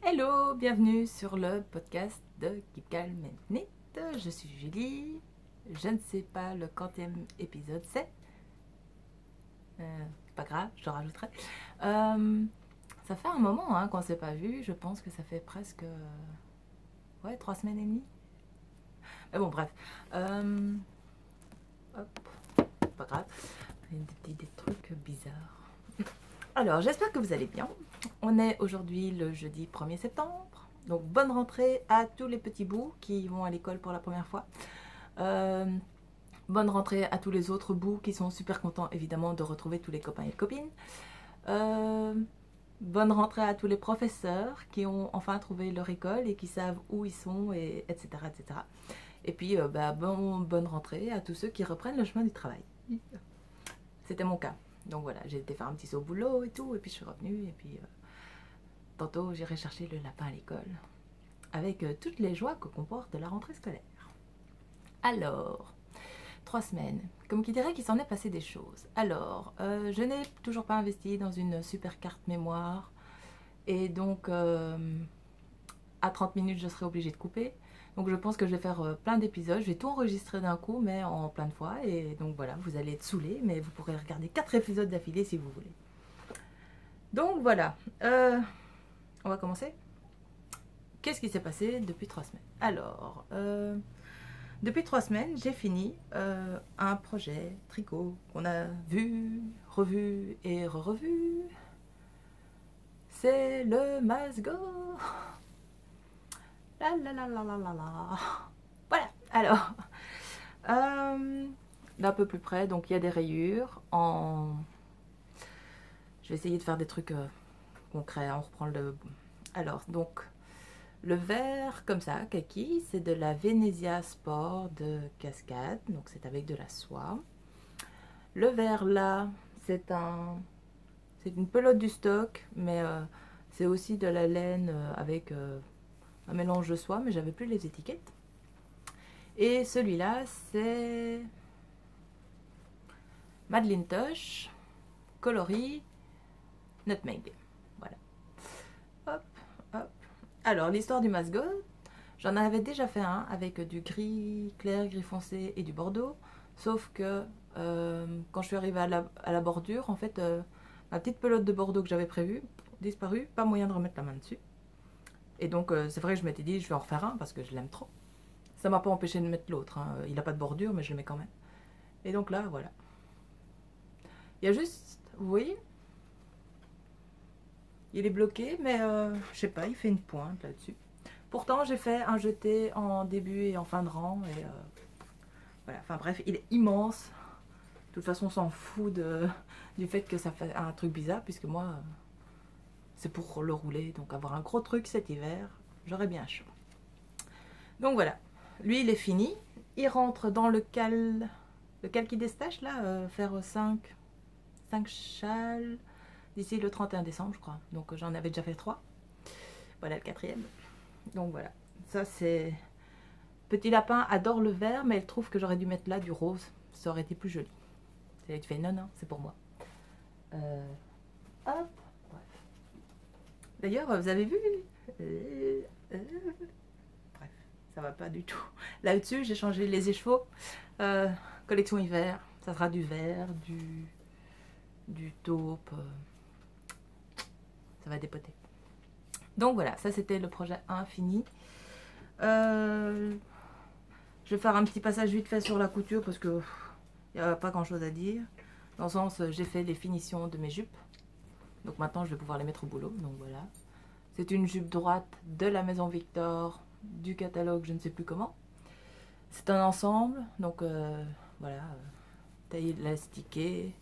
Hello, bienvenue sur le podcast de Keep Calm and Knit. Je suis Julie. Je ne sais pas le quantième épisode c'est. Pas grave, je le rajouterai. Ça fait un moment qu'on ne s'est pas vu. Je pense que ça fait presque 3 semaines et demie. Mais bon, bref. Hop, pas grave. Des trucs bizarres. Alors, j'espère que vous allez bien. On est aujourd'hui le jeudi 1er septembre. Donc, bonne rentrée à tous les petits bouts qui vont à l'école pour la première fois. Bonne rentrée à tous les autres bouts qui sont super contents, évidemment, de retrouver tous les copains et les copines. Bonne rentrée à tous les professeurs qui ont enfin trouvé leur école et qui savent où ils sont, et etc. etc. Et puis, bonne rentrée à tous ceux qui reprennent le chemin du travail. C'était mon cas. Donc voilà, j'ai été faire un petit saut au boulot et tout, et puis je suis revenue, et puis tantôt j'irai chercher le lapin à l'école, avec toutes les joies que comporte la rentrée scolaire. Alors, 3 semaines, comme qui dirait qu'il s'en est passé des choses. Alors, je n'ai toujours pas investi dans une super carte mémoire, et donc à 30 minutes je serai obligée de couper. Donc je pense que je vais faire plein d'épisodes, je vais tout enregistrer d'un coup mais en plein de fois, et donc voilà, vous allez être saoulés, mais vous pourrez regarder 4 épisodes d'affilée si vous voulez. Donc voilà, on va commencer. Qu'est-ce qui s'est passé depuis 3 semaines? Alors, depuis 3 semaines, j'ai fini un projet tricot qu'on a vu, revu et re-revu. C'est le Masgo. La la la la la la la. Voilà, alors, d'un peu plus près, donc il y a des rayures en... Je vais essayer de faire des trucs concrets, on reprend le... Alors, donc, le vert comme ça, kaki, c'est de la Venezia Sport de Cascade, donc c'est avec de la soie. Le vert là, c'est une pelote du stock, mais c'est aussi de la laine avec un mélange de soie, mais j'avais plus les étiquettes. Et celui-là, c'est Madeleine Tosh, coloris, nutmeg. Voilà. Hop, hop. Alors, l'histoire du Masgo, j'en avais déjà fait un avec du gris clair, gris foncé et du bordeaux. Sauf que quand je suis arrivée à la bordure, en fait, ma petite pelote de bordeaux que j'avais prévue, disparue, pas moyen de remettre la main dessus. Et donc, c'est vrai que je m'étais dit, je vais en refaire un parce que je l'aime trop. Ça m'a pas empêché de mettre l'autre. Il n'a pas de bordure, mais je le mets quand même. Et donc là, voilà. Il y a juste, vous voyez, il est bloqué, mais je sais pas, il fait une pointe là-dessus. Pourtant, j'ai fait un jeté en début et en fin de rang. Et voilà, enfin bref, il est immense. De toute façon, on s'en fout du fait que ça fait un truc bizarre, puisque moi, c'est pour le rouler. Donc avoir un gros truc cet hiver, j'aurais bien chaud. Donc voilà, lui, il est fini. Il rentre dans le cal qui destache, là, faire 5 châles d'ici le 31 décembre, je crois. Donc j'en avais déjà fait 3. Voilà le 4e. Donc voilà, ça c'est... Petit lapin adore le vert, mais elle trouve que j'aurais dû mettre là du rose. Ça aurait été plus joli. Tu fais non, non, c'est pour moi. Hop, bref. D'ailleurs, vous avez vu bref, ça va pas du tout. Là-dessus, j'ai changé les écheveaux. Collection hiver. Ça sera du vert, du taupe. Ça va dépoter. Donc voilà, ça c'était le projet 1 fini. Je vais faire un petit passage vite fait sur la couture parce que il n'y a pas grand chose à dire. Dans le sens, j'ai fait les finitions de mes jupes. Donc maintenant, je vais pouvoir les mettre au boulot. Donc voilà. C'est une jupe droite de la Maison Victor, du catalogue, je ne sais plus comment. C'est un ensemble. Donc voilà. Taille élastiquée,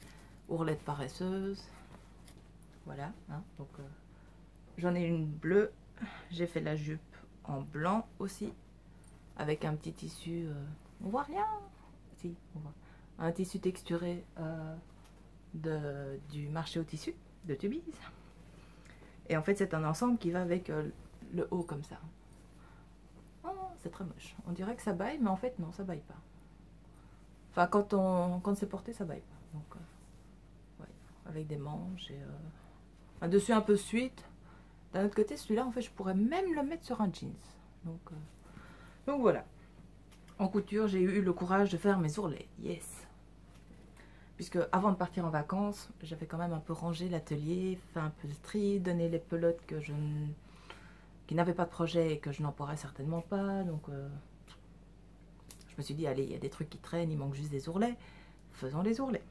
ourlette paresseuse. Voilà. Hein, donc j'en ai une bleue. J'ai fait la jupe en blanc aussi. Avec un petit tissu. On voit rien. Si, on voit. Un tissu texturé du marché au tissu de Tubize. Et en fait, c'est un ensemble qui va avec le haut comme ça. Oh, c'est très moche. On dirait que ça baille, mais en fait, non, ça baille pas. Enfin, quand c'est porté, ça baille pas. Donc, ouais, avec des manches et un dessus un peu suite D'un autre côté, celui-là, en fait, je pourrais même le mettre sur un jeans. Donc voilà. En couture, j'ai eu le courage de faire mes ourlets. Yes. Puisque avant de partir en vacances, j'avais quand même un peu rangé l'atelier, fait un peu de tri, donné les pelotes qui n'avaient pas de projet et que je n'emploierais certainement pas. Donc je me suis dit, allez, il y a des trucs qui traînent, il manque juste des ourlets. Faisons les ourlets.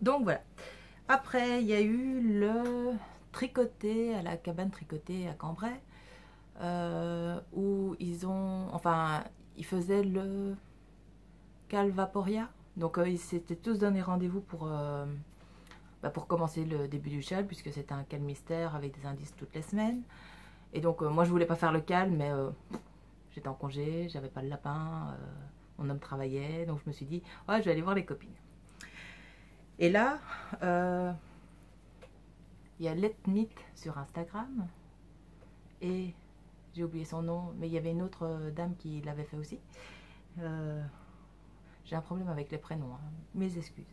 Donc voilà. Après, il y a eu le tricoté à la cabane tricotée à Cambrai. Où ils faisaient le Calvaporia. Donc ils s'étaient tous donné rendez-vous pour commencer le début du châle, puisque c'était un cal mystère avec des indices toutes les semaines. Et donc moi je voulais pas faire le cal, mais j'étais en congé, j'avais pas le lapin, mon homme travaillait, donc je me suis dit ouais, je vais aller voir les copines. Et là il y a Letnit sur Instagram, et j'ai oublié son nom, mais il y avait une autre dame qui l'avait fait aussi. J'ai un problème avec les prénoms, hein, mes excuses.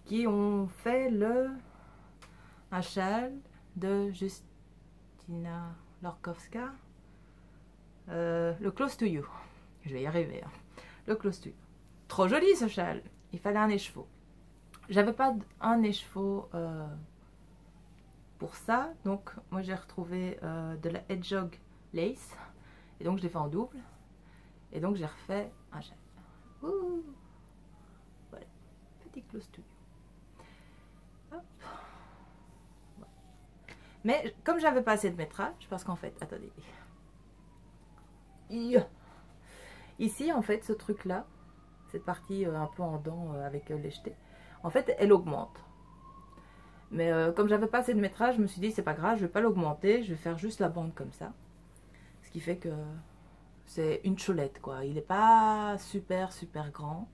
Qui ont fait un châle de Justina Lorkowska, le Close to You. Je vais y arriver. Hein. Le Close to You. Trop joli ce châle. Il fallait un écheveau. J'avais pas un écheveau pour ça, donc moi j'ai retrouvé de la Hedgehog Lace, et donc je l'ai fait en double, et donc j'ai refait un châle. Ouh. Voilà, petit Close to You. Hop. Voilà. Mais comme j'avais pas assez de métrage, parce qu'en fait, attendez, ici en fait ce truc là, cette partie un peu en dents avec les jetés, en fait elle augmente. Mais comme j'avais pas assez de métrage, je me suis dit c'est pas grave, je vais pas l'augmenter, je vais faire juste la bande comme ça. Ce qui fait que c'est une cholette quoi. Il est pas super grand,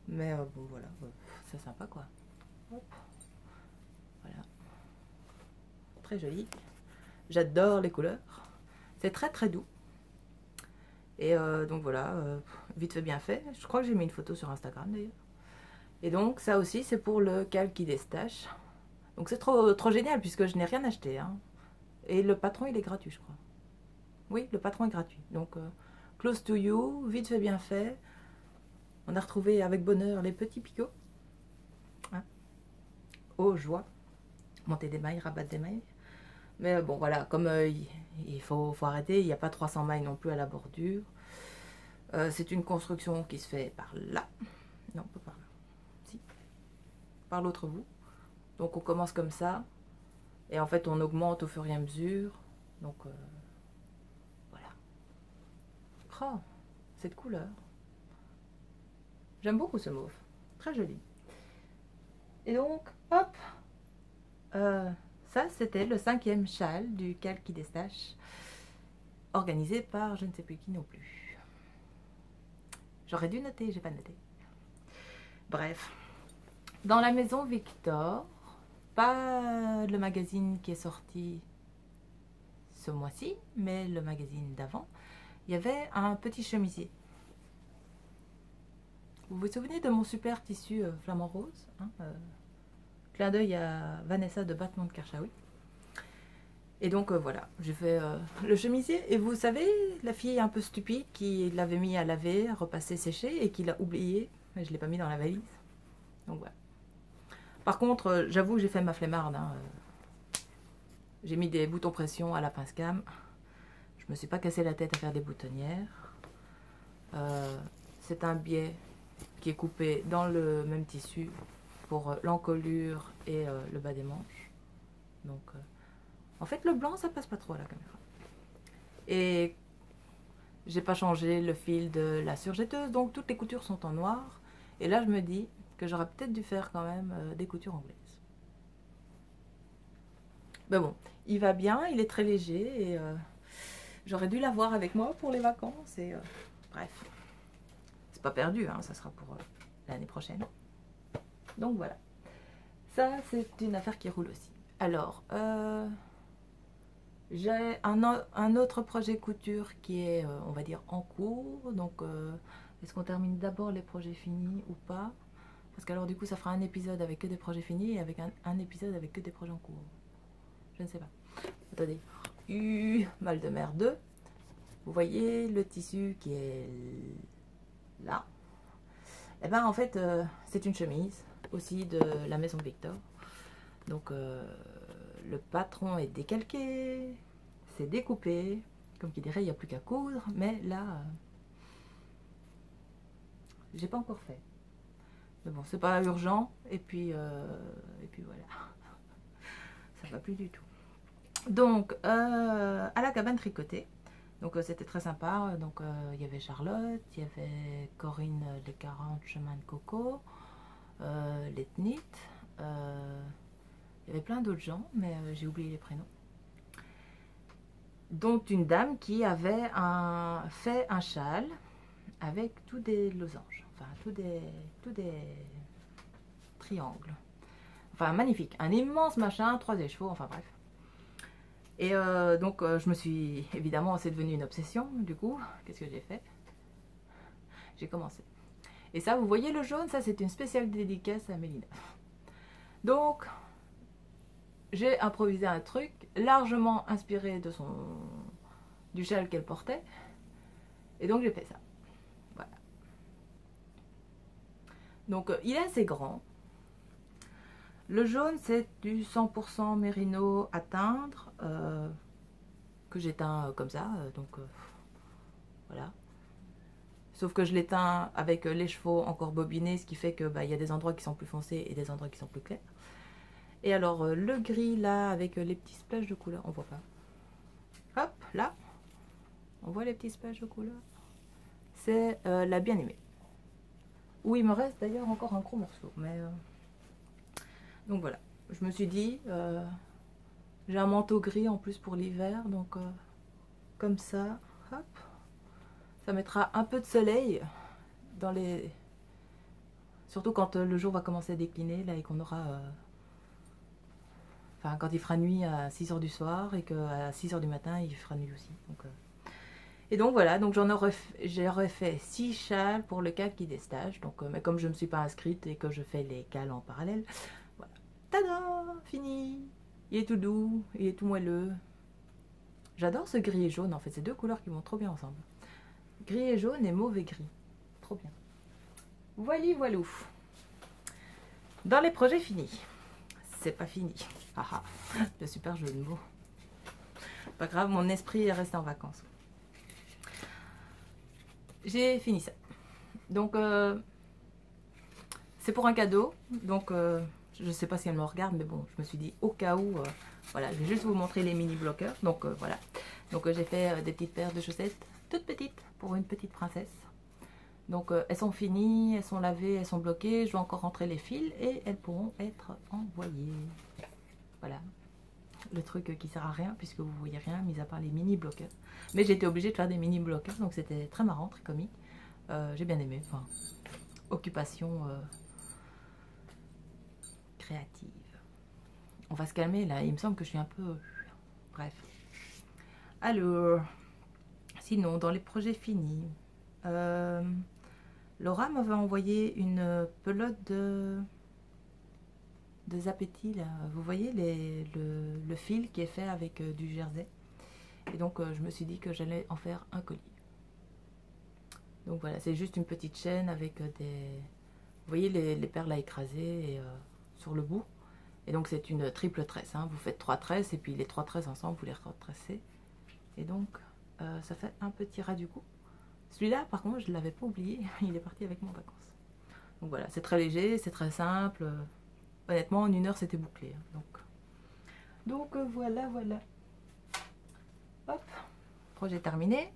mais bon voilà, c'est sympa quoi. Hop. Voilà, très joli. J'adore les couleurs, c'est très doux. Et donc voilà, vite fait bien fait. Je crois que j'ai mis une photo sur Instagram d'ailleurs. Et donc ça aussi c'est pour le cal qui déstache. Donc c'est trop génial puisque je n'ai rien acheté. Hein. Et le patron il est gratuit je crois. Oui, le patron est gratuit. Donc Close to You, vite fait bien fait. On a retrouvé avec bonheur les petits picots. Hein. Oh joie. Monter des mailles, rabattre des mailles. Mais bon voilà, comme il faut arrêter, il n'y a pas 300 mailles non plus à la bordure. C'est une construction qui se fait par là. Non, pas par là. Si. Par l'autre bout. Donc on commence comme ça. Et en fait on augmente au fur et à mesure. Donc voilà. Oh, cette couleur. J'aime beaucoup ce mauve. Très joli. Et donc, hop. Ça c'était le 5e châle du cal qui déstache. Organisé par je ne sais plus qui non plus. J'aurais dû noter, j'ai pas noté. Bref. Dans la maison Victor, pas le magazine qui est sorti ce mois-ci, mais le magazine d'avant, il y avait un petit chemisier. Vous vous souvenez de mon super tissu flamant rose, hein, clin d'œil à Vanessa de Battement de Karchaoui. Et donc voilà, j'ai fait le chemisier. Et vous savez, la fille un peu stupide qui l'avait mis à laver, à repasser, sécher, et qui l'a oublié. Mais je ne l'ai pas mis dans la valise. Donc voilà. Par contre, j'avoue que j'ai fait ma flemmarde. Hein. J'ai mis des boutons pression à la pince cam. Je me suis pas cassé la tête à faire des boutonnières. C'est un biais qui est coupé dans le même tissu pour l'encolure et le bas des manches. Donc, en fait, le blanc, ça passe pas trop à la caméra. Et j'ai pas changé le fil de la surjetteuse, donc toutes les coutures sont en noir. Et là, je me dis que j'aurais peut-être dû faire quand même des coutures anglaises. Mais bon, il va bien, il est très léger et j'aurais dû l'avoir avec moi pour les vacances. Et bref, c'est pas perdu, hein, ça sera pour l'année prochaine. Donc voilà, ça c'est une affaire qui roule aussi. Alors, j'ai un autre projet couture qui est, on va dire, en cours. Donc, est-ce qu'on termine d'abord les projets finis ou pas? Parce qu'alors du coup, ça fera un épisode avec que des projets finis et avec un épisode avec que des projets en cours. je ne sais pas. Attendez, mal de mer 2. Vous voyez le tissu qui est là. Et ben en fait, c'est une chemise aussi de la maison Victor. Donc le patron est décalqué, c'est découpé. Comme qui dirait, il n'y a plus qu'à coudre. Mais là, j'ai pas encore fait. Mais bon, c'est pas urgent. Et puis voilà. Ça va plus du tout. Donc, à la cabane tricotée. Donc, c'était très sympa. Donc, il y avait Charlotte, il y avait Corinne, les 40 chemins de coco, l'Ethnit. Il y avait plein d'autres gens, mais j'ai oublié les prénoms. Donc, une dame qui avait fait un châle avec tous des losanges. Enfin, tous des triangles. Enfin, magnifique. Un immense machin, 3 écheveaux, enfin bref. Et donc, je me suis... Évidemment, c'est devenu une obsession, du coup. Qu'est-ce que j'ai fait? J'ai commencé. Et ça, vous voyez le jaune? Ça, c'est une spéciale dédicace à Mélina. Donc, j'ai improvisé un truc largement inspiré de du châle qu'elle portait. Et donc, j'ai fait ça. Voilà. Donc, il est assez grand. Le jaune, c'est du 100% mérino à teindre, que j'éteins comme ça, donc voilà. Sauf que je l'éteins avec les chevaux encore bobinés, ce qui fait que y a des endroits qui sont plus foncés et des endroits qui sont plus clairs. Et alors, le gris, là, avec les petits splashes de couleur, on voit pas. Hop, là, on voit les petits splashes de couleur. C'est la bien-aimée. Où il me reste d'ailleurs encore un gros morceau, mais... Donc voilà, je me suis dit, j'ai un manteau gris en plus pour l'hiver, donc comme ça, hop, ça mettra un peu de soleil dans les... Surtout quand le jour va commencer à décliner, là, et qu'on aura... Enfin, quand il fera nuit à 6 h du soir, et qu'à 6 h du matin, il fera nuit aussi. Donc, et donc voilà, donc j'aurais fait 6 châles pour le cadre qui déstache, donc, mais comme je ne me suis pas inscrite et que je fais les cales en parallèle, voilà. Tada, fini. Il est tout doux, il est tout moelleux. J'adore ce gris et jaune, en fait, c'est deux couleurs qui vont trop bien ensemble. Gris et jaune et mauve et gris. Trop bien. Voili voilou. Dans les projets finis. C'est pas fini. Haha, le super jeu de mots. Pas grave, mon esprit est resté en vacances. J'ai fini ça. Donc, c'est pour un cadeau. Donc, je sais pas si elle me regarde, mais bon, je me suis dit au cas où, voilà, je vais juste vous montrer les mini bloqueurs. Donc voilà. Donc j'ai fait des petites paires de chaussettes, toutes petites, pour une petite princesse. Donc elles sont finies, elles sont lavées, elles sont bloquées. Je dois encore rentrer les fils et elles pourront être envoyées. Voilà. Le truc qui sert à rien puisque vous voyez rien, mis à part les mini bloqueurs. Mais j'ai été obligée de faire des mini bloqueurs, donc c'était très marrant, très comique. J'ai bien aimé. Enfin, occupation créative. On va se calmer là, il me semble que je suis un peu... Bref. Alors, sinon, dans les projets finis, Laura m'avait envoyé une pelote de Zapetti là. Vous voyez le fil qui est fait avec du jersey. Et donc, je me suis dit que j'allais en faire un collier. Donc voilà, c'est juste une petite chaîne avec des... Vous voyez les perles à écraser et, sur le bout. Et donc c'est une triple tresse, hein. Vous faites 3 tresses et puis les 3 tresses ensemble, vous les retracez. Et donc ça fait un petit ras du cou. Celui-là par contre je ne l'avais pas oublié, il est parti avec mon vacances. Donc voilà, c'est très léger, c'est très simple. Honnêtement en 1 heure c'était bouclé. Hein. Donc voilà. Hop, projet terminé.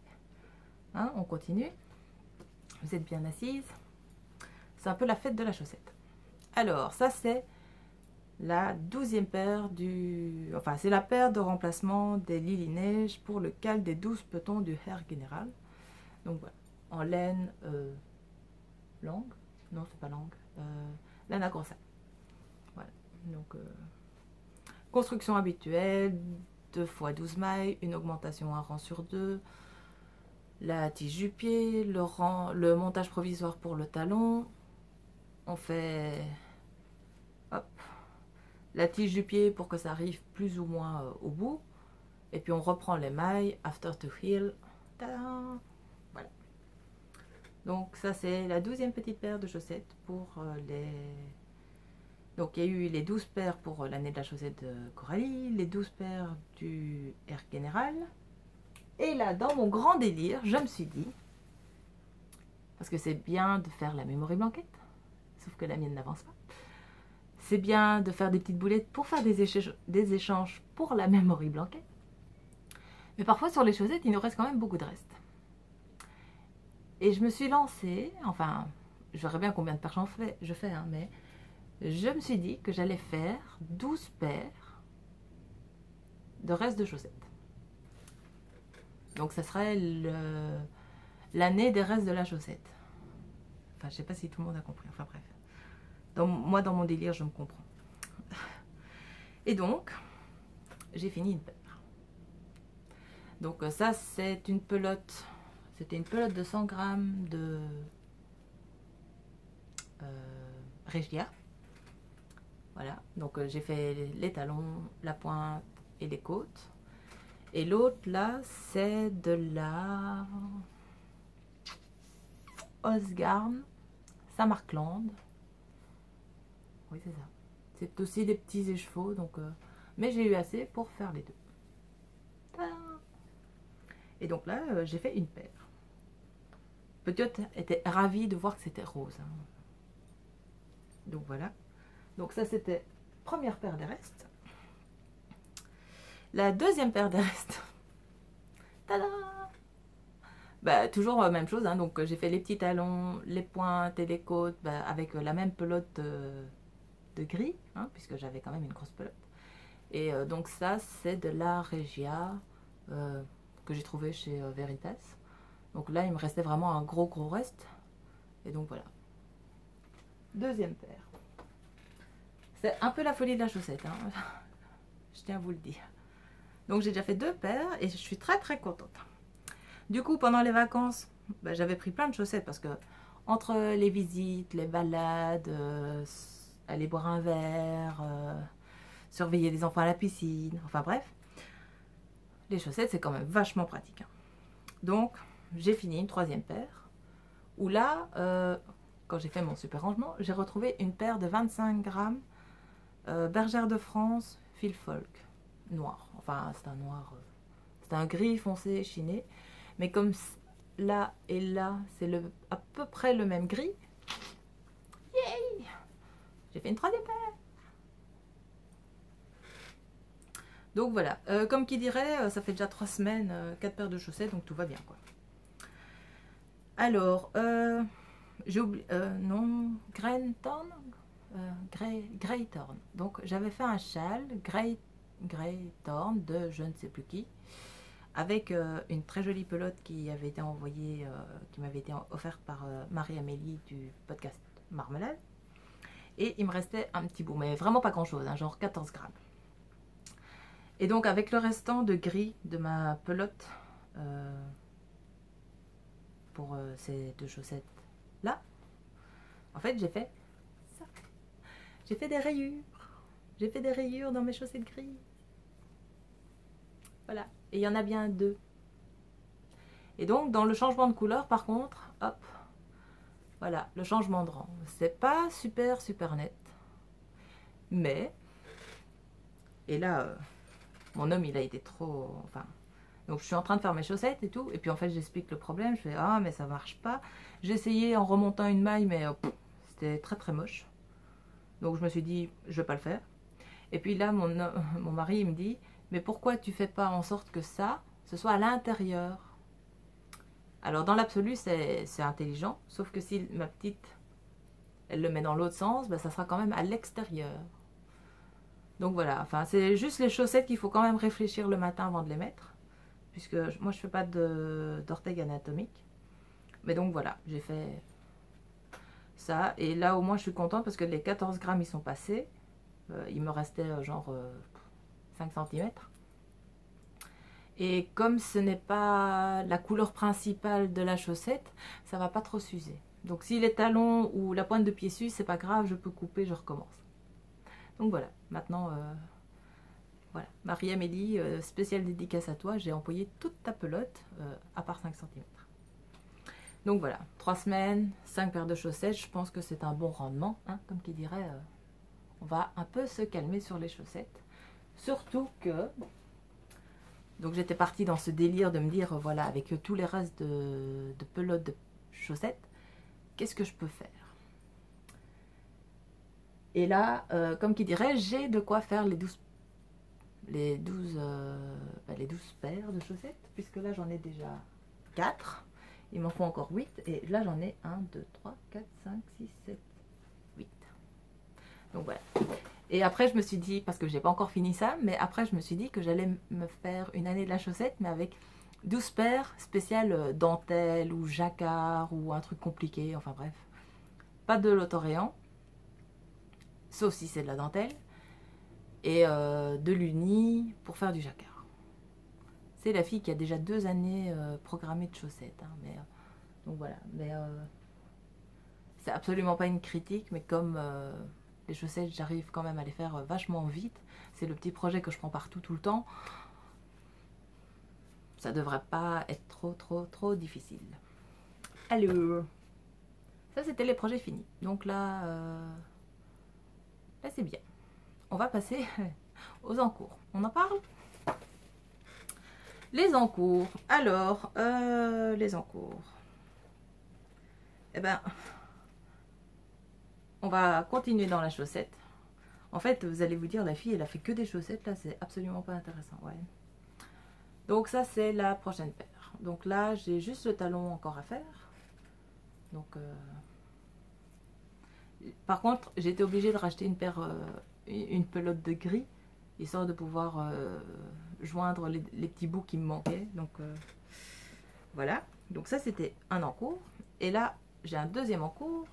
Hein, on continue. Vous êtes bien assises. C'est un peu la fête de la chaussette. Alors ça c'est... la 12e paire du... Enfin, c'est la paire de remplacement des Lily Neige pour le cal des 12 petons du Hair Général. Donc voilà, en laine langue. Non, c'est pas langue. Laine à grossage. Voilà, donc construction habituelle, 2 x 12 mailles, une augmentation 1 rang sur 2, la tige du pied, le montage provisoire pour le talon. On fait... Hop. la tige du pied pour que ça arrive plus ou moins au bout. Et puis on reprend les mailles, after to heel. Tadam! Voilà. Donc ça c'est la 12e petite paire de chaussettes pour les... Donc il y a eu les 12 paires pour l'année de la chaussette de Coralie, les 12 paires du Air Général. Et là, dans mon grand délire, je me suis dit, parce que c'est bien de faire la memory blanket, sauf que la mienne n'avance pas. C'est bien de faire des petites boulettes pour faire des échanges pour la memory blanket. Mais parfois sur les chaussettes, il nous reste quand même beaucoup de reste. Et je me suis lancée, enfin, je verrai bien combien de paires je fais, hein, mais je me suis dit que j'allais faire 12 paires de reste de chaussettes. Donc ça serait l'année des restes de la chaussette. Enfin, je sais pas si tout le monde a compris, enfin bref. Moi, dans mon délire, je me comprends. Et donc, j'ai fini une paire. Donc ça, c'est une pelote. C'était une pelote de 100 grammes de Regia. Voilà, donc j'ai fait les talons, la pointe et les côtes. Et l'autre là, c'est de la Osgarn Samarkand. Oui, c'est ça. C'est aussi des petits écheveaux, donc mais j'ai eu assez pour faire les deux. Tadam! Et donc là, j'ai fait une paire. Petite était ravie de voir que c'était rose. Hein. Donc voilà. Donc ça, c'était première paire des restes. La deuxième paire des restes. Tada! Bah, toujours même chose. Hein. Donc j'ai fait les petits talons, les pointes et les côtes bah, avec la même pelote de gris, hein, puisque j'avais quand même une grosse pelote. Et donc ça, c'est de la Regia que j'ai trouvé chez Veritas. Donc là, il me restait vraiment un gros reste. Et donc voilà. Deuxième paire. C'est un peu la folie de la chaussette. Hein. Je tiens à vous le dire. Donc j'ai déjà fait 2 paires et je suis très contente. Du coup, pendant les vacances, bah, j'avais pris plein de chaussettes parce que entre les visites, les balades, aller boire un verre, surveiller les enfants à la piscine, enfin bref, les chaussettes c'est quand même vachement pratique. Hein. Donc j'ai fini une 3e paire où là, quand j'ai fait mon super rangement, j'ai retrouvé une paire de 25 grammes Bergère de France Fil Folk noir. Enfin c'est un noir, c'est un gris foncé chiné, mais comme là et là c'est à peu près le même gris, yay, j'ai fait une 3e paire. Donc voilà, comme qui dirait, ça fait déjà 3 semaines, 4 paires de chaussettes, donc tout va bien quoi. Alors, j'ai oublié, non, Greythorn, Greythorn. Donc j'avais fait un châle Greythorn de je ne sais plus qui, avec une très jolie pelote qui avait été envoyée, qui m'avait été offerte par Marie-Amélie du podcast Marmelade. Et il me restait un petit bout, mais vraiment pas grand chose, hein, genre 14 grammes. Et donc avec le restant de gris de ma pelote pour ces 2 chaussettes là, en fait j'ai fait ça. J'ai fait des rayures. J'ai fait des rayures dans mes chaussettes grises. Voilà. Et il y en a bien 2. Et donc dans le changement de couleur par contre, hop, voilà, le changement de rang. C'est pas super net. Mais, et là... mon homme, il a été trop... Enfin, donc je suis en train de faire mes chaussettes et tout. Et puis en fait, j'explique le problème. Je fais, ah, mais ça marche pas. J'ai essayé en remontant une maille, mais c'était très moche. Donc je me suis dit, je vais pas le faire. Et puis là, mon mari, il me dit, mais pourquoi tu fais pas en sorte que ça, ce soit à l'intérieur? Alors dans l'absolu, c'est intelligent. Sauf que si ma petite, elle le met dans l'autre sens, ben, ça sera quand même à l'extérieur. Donc voilà, enfin c'est juste les chaussettes qu'il faut quand même réfléchir le matin avant de les mettre. Puisque moi je fais pas d'orteil anatomique. Mais donc voilà, j'ai fait ça. Et là au moins je suis contente parce que les 14 grammes ils sont passés. Il me restait genre 5 cm. Et comme ce n'est pas la couleur principale de la chaussette, ça va pas trop s'user. Donc si les talons ou la pointe de pied s'use, c'est pas grave, je peux couper, je recommence. Donc voilà, maintenant, voilà. Marie-Amélie, spéciale dédicace à toi, j'ai employé toute ta pelote, à part 5 cm. Donc voilà, 3 semaines, 5 paires de chaussettes, je pense que c'est un bon rendement, hein, comme qui dirait, on va un peu se calmer sur les chaussettes. Surtout que, donc j'étais partie dans ce délire de me dire, voilà, avec tous les restes de pelotes de chaussettes, qu'est-ce que je peux faire? Et là, comme qui dirait, j'ai de quoi faire les 12 paires de chaussettes, puisque là j'en ai déjà 4. Il m'en faut encore 8. Et là j'en ai 1, 2, 3, 4, 5, 6, 7, 8. Donc voilà. Et après je me suis dit, parce que j'ai pas encore fini ça, mais après je me suis dit que j'allais me faire une année de la chaussette, mais avec 12 paires spéciales dentelle ou jacquard ou un truc compliqué, enfin bref. Pas de l'autoréant, sauf si c'est de la dentelle, et de l'uni pour faire du jacquard. C'est la fille qui a déjà 2 années programmées de chaussettes, hein, mais donc voilà, mais c'est absolument pas une critique, mais comme les chaussettes j'arrive quand même à les faire vachement vite, c'est le petit projet que je prends partout tout le temps, ça devrait pas être trop difficile. Alors, ça c'était les projets finis, donc là, là c'est bien. On va passer aux encours, on en parle? Les encours, alors, les encours, eh ben, on va continuer dans la chaussette. En fait, vous allez vous dire, la fille, elle a fait que des chaussettes, là, c'est absolument pas intéressant, ouais. Donc ça, c'est la prochaine paire. Donc là, j'ai juste le talon encore à faire. Donc, par contre, j'ai été obligée de racheter une paire, une pelote de gris, histoire de pouvoir joindre les petits bouts qui me manquaient. Donc voilà, donc ça c'était un encours. Et là j'ai un deuxième encours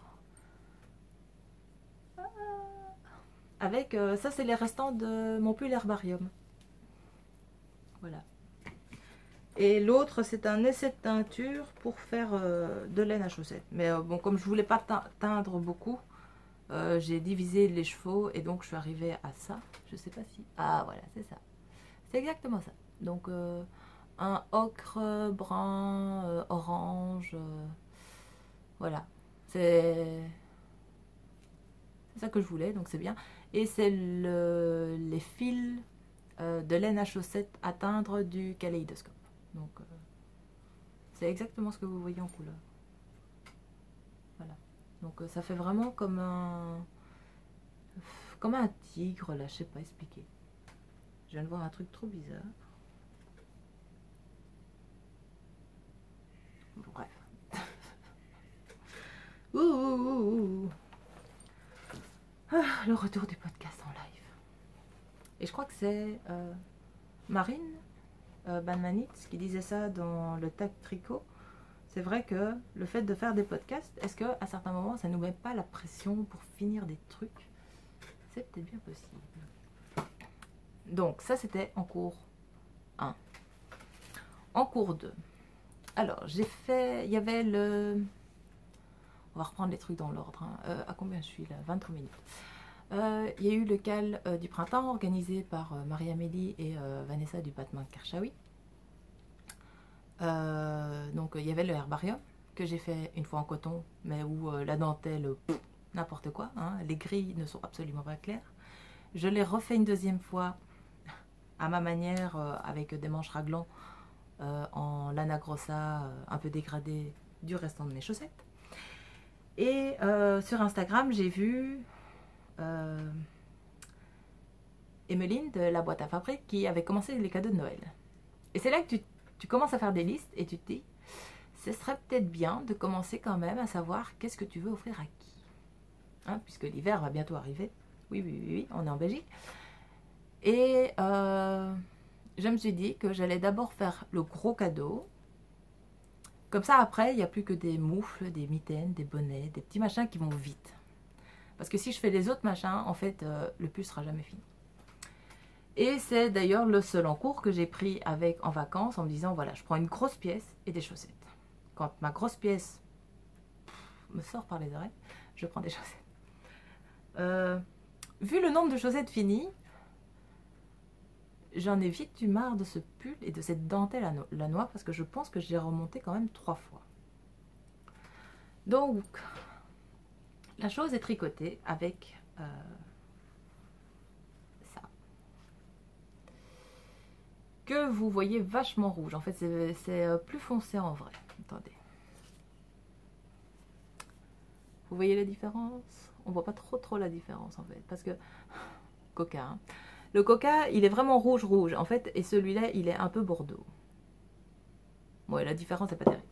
avec ça, c'est les restants de mon pull herbarium. Voilà. Et l'autre c'est un essai de teinture pour faire de laine à chaussettes. Mais bon, comme je voulais pas teindre beaucoup, j'ai divisé les chevaux et donc je suis arrivée à ça. Je sais pas si... Ah voilà, c'est ça. C'est exactement ça. Donc un ocre, brun, orange. Voilà. C'est ça que je voulais, donc c'est bien. Et c'est les fils de laine à chaussettes à teindre du kaléidoscope. Donc c'est exactement ce que vous voyez en couleur. Voilà. Donc ça fait vraiment comme un tigre là, je sais pas expliquer. Je viens de voir un truc trop bizarre. Bref. Ah, le retour du podcast en live. Et je crois que c'est Marine Banmanitz qui disait ça dans le tag tricot. C'est vrai que le fait de faire des podcasts, est-ce qu'à certains moments ça nous met pas la pression pour finir des trucs? C'est peut-être bien possible. Donc ça c'était en cours 1. En cours 2. Alors j'ai fait, il y avait le... On va reprendre les trucs dans l'ordre. Hein. À combien je suis là? 23 minutes. Il y a eu le cal du printemps organisé par Marie-Amélie et Vanessa du Batman Karchaoui. Donc il y avait le herbarium que j'ai fait une fois en coton, mais où la dentelle, n'importe quoi. Hein, les grilles ne sont absolument pas claires. Je l'ai refait une deuxième fois à ma manière avec des manches raglans en lana grossa un peu dégradée du restant de mes chaussettes. Et sur Instagram, j'ai vu Emeline de la boîte à fabrique qui avait commencé les cadeaux de Noël. Et c'est là que tu commences à faire des listes et tu te dis, ce serait peut-être bien de commencer quand même à savoir qu'est-ce que tu veux offrir à qui. Hein, puisque l'hiver va bientôt arriver. Oui, on est en Belgique. Et je me suis dit que j'allais d'abord faire le gros cadeau. Comme ça, après, il n'y a plus que des moufles, des mitaines, des bonnets, des petits machins qui vont vite. Parce que si je fais les autres machins, en fait, le pull sera jamais fini. Et c'est d'ailleurs le seul encours que j'ai pris avec en vacances en me disant, voilà, je prends une grosse pièce et des chaussettes. Quand ma grosse pièce me sort par les oreilles, je prends des chaussettes. vu le nombre de chaussettes finies, j'en ai vite eu marre de ce pull et de cette dentelle à la noix parce que je pense que j'ai remonté quand même 3 fois. Donc, la chose est tricotée avec ça. Que vous voyez vachement rouge. En fait, c'est plus foncé en vrai. Attendez. Vous voyez la différence? On voit pas trop la différence en fait. Parce que, coca, hein. Le coca, il est vraiment rouge en fait. Et celui-là, il est un peu bordeaux. Ouais, la différence n'est pas terrible.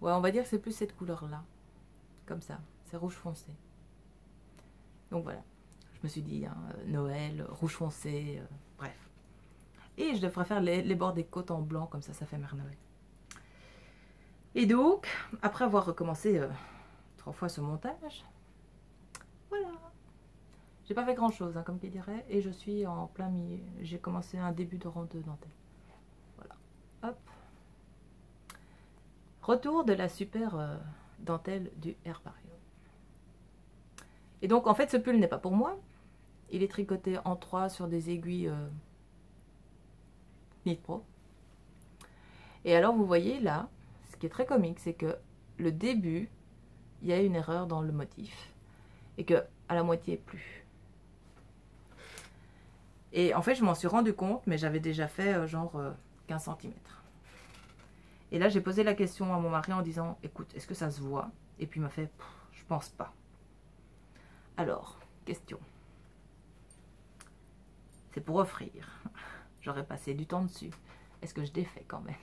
Ouais, on va dire que c'est plus cette couleur-là. Comme ça. C'est rouge foncé. Donc voilà. Je me suis dit, hein, Noël, rouge foncé, bref. Et je devrais faire les bords des côtes en blanc, comme ça fait Mère Noël. Et donc, après avoir recommencé 3 fois ce montage, voilà. J'ai pas fait grand chose, hein, comme qui dirait, et je suis en plein milieu. J'ai commencé un début de rang de dentelle. Voilà. Hop. Retour de la super dentelle du Herbarium. Et donc, en fait, ce pull n'est pas pour moi. Il est tricoté en 3 sur des aiguilles Knit Pro. Et alors, vous voyez là, ce qui est très comique, c'est que le début, il y a une erreur dans le motif. Et que à la moitié, plus. Et en fait, je m'en suis rendu compte, mais j'avais déjà fait genre 15 cm. Et là, j'ai posé la question à mon mari en disant, écoute, est-ce que ça se voit? Et puis il m'a fait, je pense pas. Alors, question. C'est pour offrir. J'aurais passé du temps dessus. Est-ce que je défais quand même?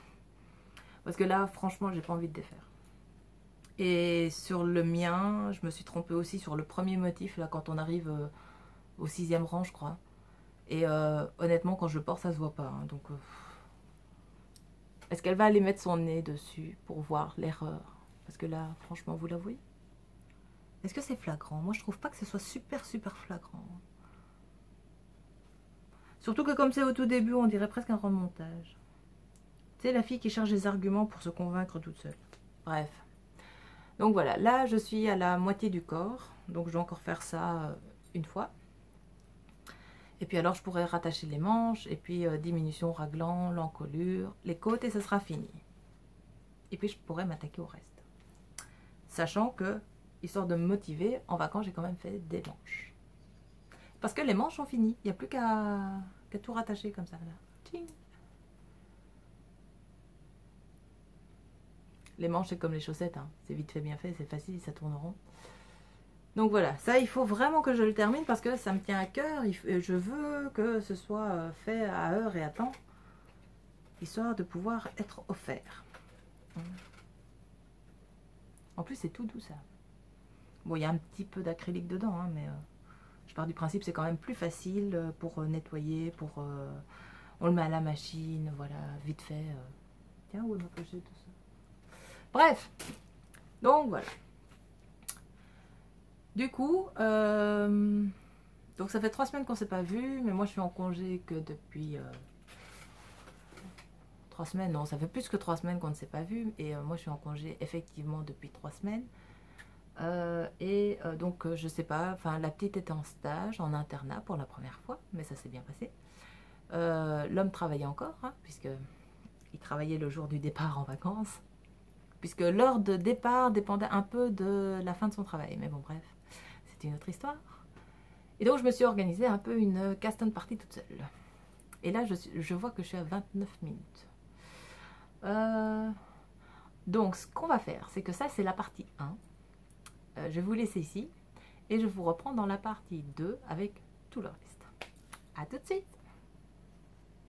Parce que là, franchement, j'ai pas envie de défaire. Et sur le mien, je me suis trompée aussi sur le premier motif, là, quand on arrive au 6e rang, je crois. Et honnêtement, quand je le porte, ça se voit pas. Hein, donc, est-ce qu'elle va aller mettre son nez dessus pour voir l'erreur? Parce que là, franchement, vous la voyez? Est-ce que c'est flagrant? Moi, je trouve pas que ce soit super flagrant. Surtout que comme c'est au tout début, on dirait presque un remontage. C'est la fille qui cherche des arguments pour se convaincre toute seule. Bref. Donc voilà, là, je suis à la moitié du corps. Donc, je dois encore faire ça une fois. Et puis alors, je pourrais rattacher les manches. Et puis, diminution, raglan, l'encolure, les côtes et ça sera fini. Et puis, je pourrais m'attaquer au reste. Sachant que, histoire de me motiver, en vacances, j'ai quand même fait des manches. Parce que les manches sont finies. Il n'y a plus qu'à tout rattacher comme ça. Là. Tching. Les manches, c'est comme les chaussettes. Hein. C'est vite fait, bien fait. C'est facile, ça tourne rond. Donc voilà. Ça, il faut vraiment que je le termine parce que ça me tient à cœur. Je veux que ce soit fait à heure et à temps. Histoire de pouvoir être offert. En plus, c'est tout doux, ça. Bon, il y a un petit peu d'acrylique dedans, hein, mais... je pars du principe c'est quand même plus facile pour nettoyer, on le met à la machine, voilà, vite fait. Tiens, où est ma pochette, tout ça? Bref, donc voilà. Du coup, donc ça fait 3 semaines qu'on ne s'est pas vu, mais moi je suis en congé que depuis 3 semaines, non, ça fait plus que 3 semaines qu'on ne s'est pas vu, et moi je suis en congé effectivement depuis 3 semaines. Donc je sais pas, enfin la petite était en stage, en internat pour la première fois, mais ça s'est bien passé. L'homme travaillait encore, hein, puisque il travaillait le jour du départ en vacances, puisque l'heure de départ dépendait un peu de la fin de son travail, mais bon bref, c'est une autre histoire. Et donc je me suis organisée un peu une cast-on party toute seule. Et là je vois que je suis à 29 minutes. Donc ce qu'on va faire, c'est que ça c'est la partie 1. Je vais vous laisser ici et je vous reprends dans la partie 2 avec tout le reste. A tout de suite!